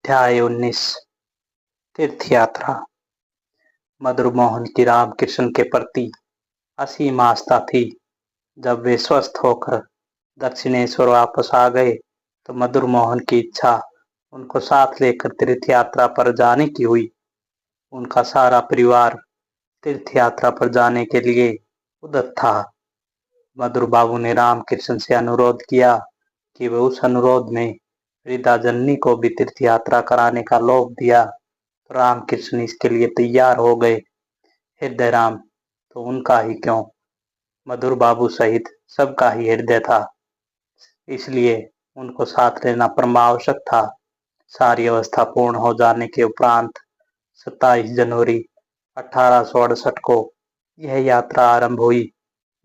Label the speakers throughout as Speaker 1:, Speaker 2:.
Speaker 1: अध्याय 19 तीर्थ यात्रा। मधुर मोहन की रामकृष्ण के प्रति असीम आस्था थी। जब वे स्वस्थ होकर दक्षिणेश्वर वापस आ गए तो मधुर मोहन की इच्छा उनको साथ लेकर तीर्थ यात्रा पर जाने की हुई। उनका सारा परिवार तीर्थ यात्रा पर जाने के लिए उद्यत था। मधुर बाबू ने रामकृष्ण से अनुरोध किया कि वे उस अनुरोध में वृद्धा जननी को भी तीर्थ यात्रा कराने का लोभ दिया तो रामकृष्ण इसके लिए तैयार हो गए। हृदय राम तो उनका ही क्यों, मधुर बाबू सहित सबका ही हृदय था, इसलिए उनको साथ लेना परम आवश्यक था। सारी अवस्था पूर्ण हो जाने के उपरांत 27 जनवरी 1868 को यह यात्रा आरंभ हुई।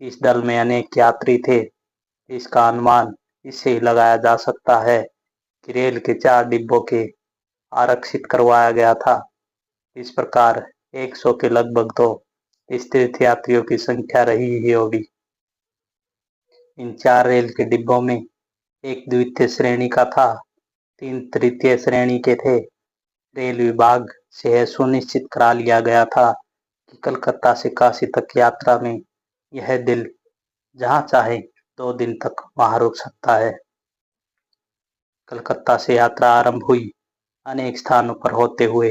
Speaker 1: इस दल में अनेक यात्री थे। इसका अनुमान इससे ही लगाया जा सकता है कि रेल के 4 डिब्बों के आरक्षित करवाया गया था। इस प्रकार 100 के लगभग तो इस तीर्थ यात्रियों की संख्या रही ही होगी। इन 4 रेल के डिब्बों में एक द्वितीय श्रेणी का था, 3 तृतीय श्रेणी के थे। रेल विभाग से यह सुनिश्चित करा लिया गया था कि कलकत्ता से काशी तक यात्रा में यह दिल जहां चाहे 2 दिन तक वहां रुक सकता है। कलकत्ता से यात्रा आरंभ हुई। अनेक स्थानों पर होते हुए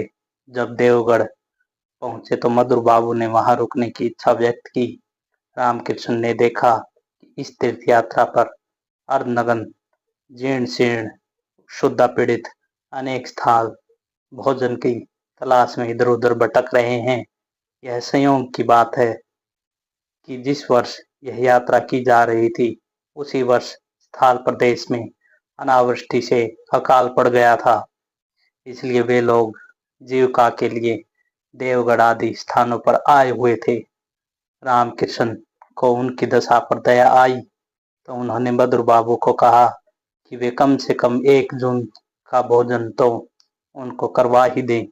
Speaker 1: जब देवगढ़ पहुंचे तो मधुर बाबू ने वहां रुकने की इच्छा व्यक्त की। रामकृष्ण ने देखा कि इस तीर्थ यात्रा पर अर्धनग्न, जीर्ण शीर्ण, क्षुधा पीड़ित अनेक स्थान भोजन की तलाश में इधर उधर भटक रहे हैं। यह संयोग की बात है कि जिस वर्ष यह यात्रा की जा रही थी उसी वर्ष स्थाल प्रदेश में अनावृष्टि से अकाल पड़ गया था। इसलिए वे लोग जीविका के लिए देवगढ़ आदि स्थानों पर आए हुए थे। रामकृष्ण को उनकी दशा पर दया आई तो उन्होंने मधुर बाबू को कहा कि वे कम से कम 1 जून का भोजन तो उनको करवा ही दें।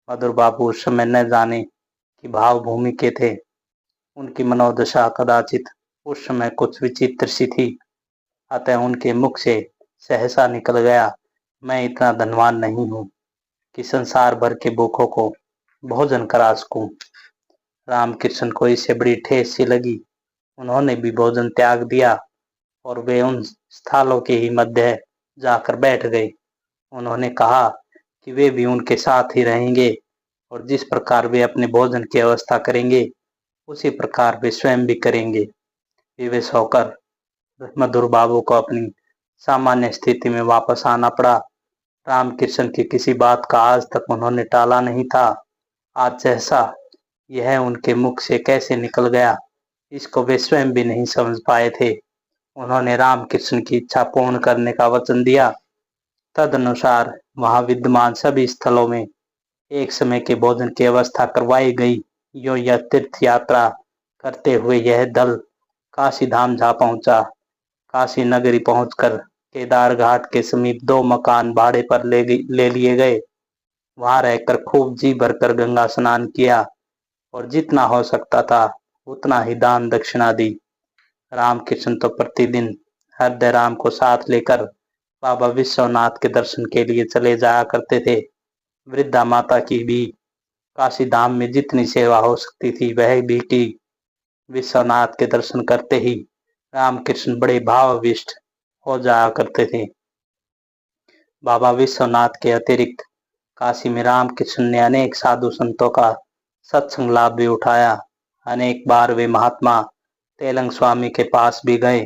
Speaker 1: मधुर बाबू उस समय न जाने कि भाव भूमि के थे। उनकी मनोदशा कदाचित उस समय कुछ विचित्र सी थी। अतः उनके मुख से सहसा निकल गया, मैं इतना धनवान नहीं हूं कि संसार भर के भूखों को भोजन करा सकूं। रामकृष्ण को इससे बड़ी ठेस सी लगी। उन्होंने भी भोजन त्याग दिया और वे उन स्थालों के ही मध्य जाकर बैठ गए। उन्होंने कहा कि वे भी उनके साथ ही रहेंगे और जिस प्रकार वे अपने भोजन की व्यवस्था करेंगे उसी प्रकार वे स्वयं भी करेंगे। विवश होकर मधुर बाबू को अपनी सामान्य स्थिति में वापस आना पड़ा। रामकृष्ण की किसी बात का आज तक उन्होंने टाला नहीं था। आज सहसा यह उनके मुख से कैसे निकल गया, इसको वे स्वयं भी नहीं समझ पाए थे। उन्होंने रामकृष्ण की इच्छा पूर्ण करने का वचन दिया। तदनुसार वहां विद्यमान सभी स्थलों में एक समय के भोजन की व्यवस्था करवाई गई। यो यह तीर्थ यात्रा करते हुए यह दल काशी धाम जा पहुंचा। काशी नगरी पहुंचकर केदार घाट के समीप 2 मकान भाड़े पर ले लिए गए। वहां रहकर खूब जी भरकर गंगा स्नान किया और जितना हो सकता था उतना ही दान दक्षिणा दी। रामकृष्ण तो प्रतिदिन हृदय राम को साथ लेकर बाबा विश्वनाथ के दर्शन के लिए चले जाया करते थे। वृद्धा माता की भी काशी धाम में जितनी सेवा हो सकती थी वह भी की। विश्वनाथ के दर्शन करते ही रामकृष्ण बड़े भावाविष्ट हो जाया करते थे। बाबा विश्वनाथ के अतिरिक्त काशी में रामकृष्ण ने अनेक साधु संतों का सत्संग लाभ भी उठाया। अनेक बार वे महात्मा तेलंग स्वामी के पास भी गए।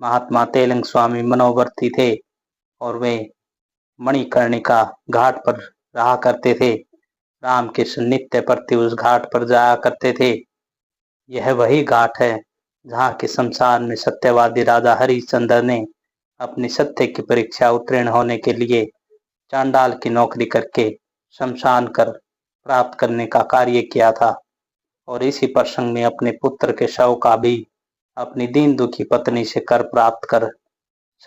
Speaker 1: महात्मा तेलंग स्वामी मनोवर्ती थे और वे मणिकर्णिका घाट पर रहा करते थे। रामकृष्ण नित्य प्रति उस घाट पर जाया करते थे। यह वही घाट है जहाँ के शमशान में सत्यवादी राजा हरिश्चंद्र ने अपनी सत्य की परीक्षा उत्तीर्ण होने के लिए चांडाल की नौकरी करके शमशान कर प्राप्त करने का कार्य किया था और इसी प्रसंग में अपने पुत्र के शव का भी अपनी दीन दुखी पत्नी से कर प्राप्त कर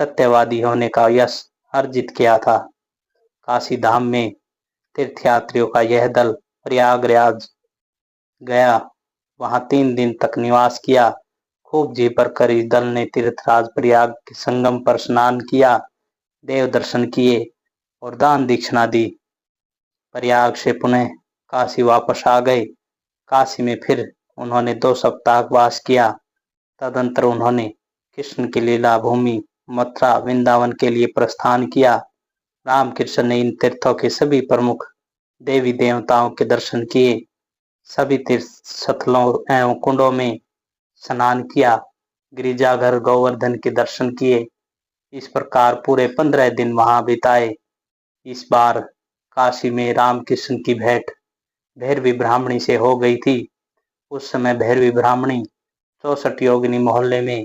Speaker 1: सत्यवादी होने का यश अर्जित किया था। काशी धाम में तीर्थयात्रियों का यह दल प्रयागराज गया। वहां 3 दिन तक निवास किया। खूब जी भरकर इस दल ने तीर्थराज प्रयाग के संगम पर स्नान किया, देव दर्शन किए और दान दक्षिणा दी। प्रयाग से पुनः काशी वापस आ गए। काशी में फिर उन्होंने 2 सप्ताह वास किया। तदंतर उन्होंने कृष्ण की लीला भूमि मथुरा वृंदावन के लिए प्रस्थान किया। रामकृष्ण ने इन तीर्थों के सभी प्रमुख देवी देवताओं के दर्शन किए। सभी तीर्थ स्थलों एवं कुंडों में स्नान किया। गिरिजाघर गोवर्धन के दर्शन किए। इस प्रकार पूरे 15 दिन वहां बिताए। इस बार काशी में रामकृष्ण की भेंट भैरवी ब्राह्मणी से हो गई थी। उस समय भैरवी ब्राह्मणी 64 योगिनी मोहल्ले में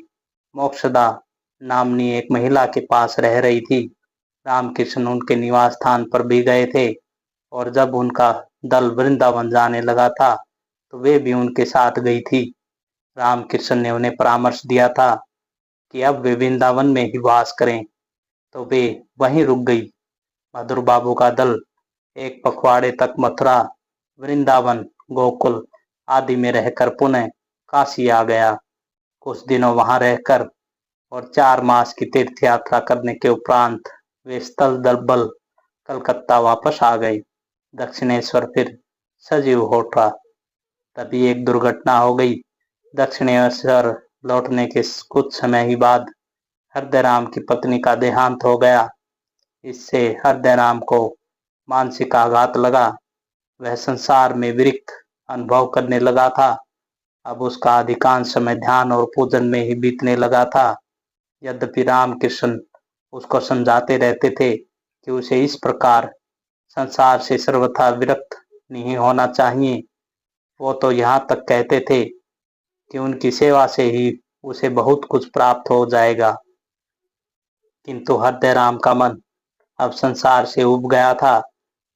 Speaker 1: मोक्षदा नामनी एक महिला के पास रह रही थी। रामकृष्ण उनके निवास स्थान पर भी गए थे और जब उनका दल वृंदावन जाने लगा था तो वे भी उनके साथ गई थी। रामकृष्ण ने उन्हें परामर्श दिया था कि अब वे वृंदावन में ही वास करें, तो वे वहीं रुक गई। मधुर बाबू का दल एक पखवाड़े तक मथुरा वृंदावन गोकुल आदि में रहकर पुनः काशी आ गया। कुछ दिनों वहां रहकर और 4 मास की तीर्थ यात्रा करने के उपरांत वे स्थल दलबल कलकत्ता वापस आ गए। दक्षिणेश्वर फिर सजीव हो उठा। तभी एक दुर्घटना हो गई। दक्षिणेश्वर लौटने के कुछ समय ही बाद हृदयराम की पत्नी का देहांत हो गया। इससे हृदयराम को मानसिक आघात लगा। वह संसार में विरक्त अनुभव करने लगा था। अब उसका अधिकांश समय ध्यान और पूजन में ही बीतने लगा था। यद्यपि रामकृष्ण उसको समझाते रहते थे कि उसे इस प्रकार संसार से सर्वथा विरक्त नहीं होना चाहिए। वो तो यहाँ तक कहते थे कि उनकी सेवा से ही उसे बहुत कुछ प्राप्त हो जाएगा। किंतु हृदयराम का मन अब संसार से उब गया था।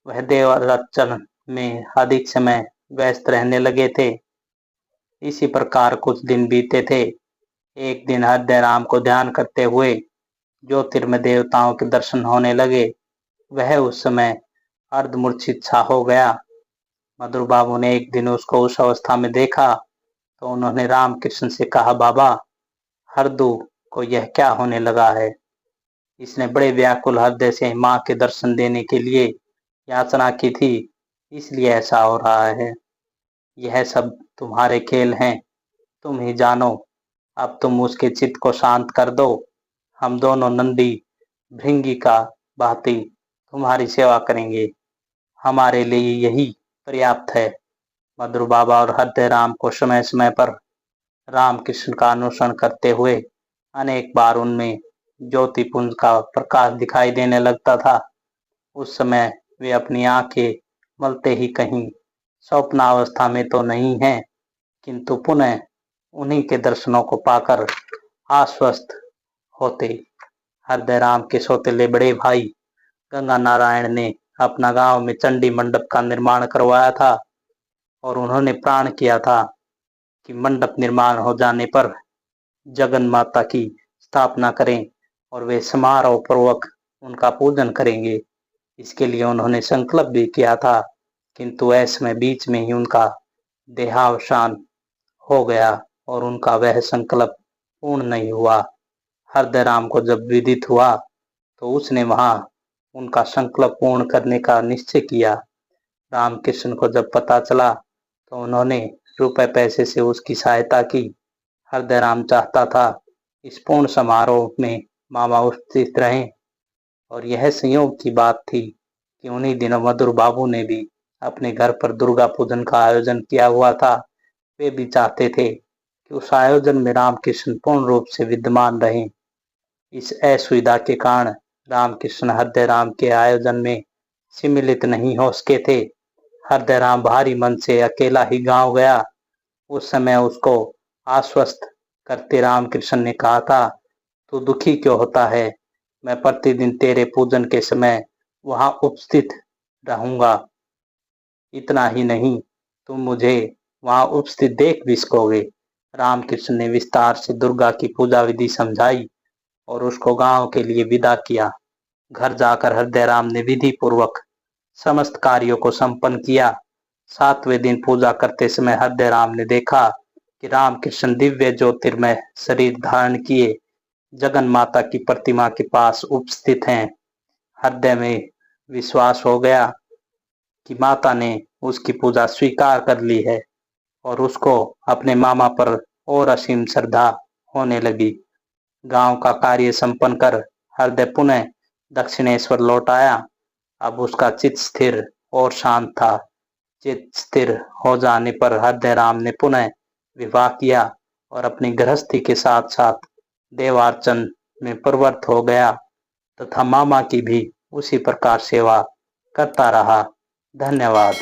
Speaker 1: वह देवार्चन में अधिक समय व्यस्त रहने लगे थे। इसी प्रकार कुछ दिन बीते थे। एक दिन हृदयराम को ध्यान करते हुए ज्योतिर्मय देवताओं के दर्शन होने लगे। वह उस समय अर्धमूर्छित सा हो गया। मधुर बाबू ने एक दिन उसको उस अवस्था में देखा तो उन्होंने रामकृष्ण से कहा, बाबा, हरदू को यह क्या होने लगा है? इसने बड़े व्याकुल हृदय से माँ के दर्शन देने के लिए याचना की थी, इसलिए ऐसा हो रहा है। यह सब तुम्हारे खेल हैं, तुम ही जानो। अब तुम उसके चित्त को शांत कर दो। हम दोनों नंदी भृंगी का भांति तुम्हारी सेवा करेंगे। हमारे लिए यही पर्याप्त है। मधुर बाबा और हृदयराम को समय समय पर रामकृष्ण का अनुसरण करते हुए अनेक बार उनमें ज्योतिपुंज का प्रकाश दिखाई देने लगता था। उस समय वे अपनी आंखें मलते ही कहीं स्वप्नावस्था में तो नहीं हैं, किंतु पुनः उन्हीं के दर्शनों को पाकर आश्वस्त होते। हृदयराम के सौतेले बड़े भाई गंगा नारायण ने अपना गांव में चंडी मंडप का निर्माण करवाया था और उन्होंने प्रण किया था कि मंडप निर्माण हो जाने पर जगन माता की स्थापना करें और वे समारोह पूर्वक उनका पूजन करेंगे। इसके लिए उन्होंने संकल्प भी किया था, किंतु ऐसे में बीच में ही उनका देहावसान हो गया और उनका वह संकल्प पूर्ण नहीं हुआ। हृदयराम को जब विदित हुआ तो उसने वहां उनका संकल्प पूर्ण करने का निश्चय किया। रामकृष्ण को जब पता चला तो उन्होंने रुपए पैसे से उसकी सहायता की। हृदयराम चाहता था इस पूर्ण समारोह में मामा उपस्थित रहें और यह संयोग की बात थी कि उन्हीं दिनों मधुर बाबू ने भी अपने घर पर दुर्गा पूजन का आयोजन किया हुआ था। वे भी चाहते थे कि उस आयोजन में रामकृष्ण पूर्ण रूप से विद्यमान रहें। इस असुविधा के कारण रामकृष्ण हृदयराम के आयोजन में सम्मिलित नहीं हो सके थे। हृदयराम भारी मन से अकेला ही गांव गया। उस समय उसको आश्वस्त करते रामकृष्ण ने कहा था, तू दुखी क्यों होता है? मैं प्रतिदिन तेरे पूजन के समय वहां उपस्थित रहूंगा। इतना ही नहीं, तुम मुझे वहां उपस्थित देख भी सकोगे। रामकृष्ण ने विस्तार से दुर्गा की पूजा विधि समझाई और उसको गांव के लिए विदा किया। घर जाकर हृदयराम ने विधि पूर्वक समस्त कार्यों को संपन्न किया। 7वें दिन पूजा करते समय हृदयराम ने देखा कि रामकृष्ण दिव्य ज्योतिर्मय शरीर धारण किए जगन माता की प्रतिमा के पास उपस्थित हैं। हृदय में विश्वास हो गया कि माता ने उसकी पूजा स्वीकार कर ली है और उसको अपने मामा पर और असीम श्रद्धा होने लगी। गांव का कार्य संपन्न कर हृदय पुनः दक्षिणेश्वर लौट आया। अब उसका चित्त स्थिर और शांत था। चित्त स्थिर हो जाने पर हृदय राम ने पुनः विवाह किया और अपनी गृहस्थी के साथ साथ देवार्चन में प्रवृत्त हो गया तथा मामा की भी उसी प्रकार सेवा करता रहा। धन्यवाद।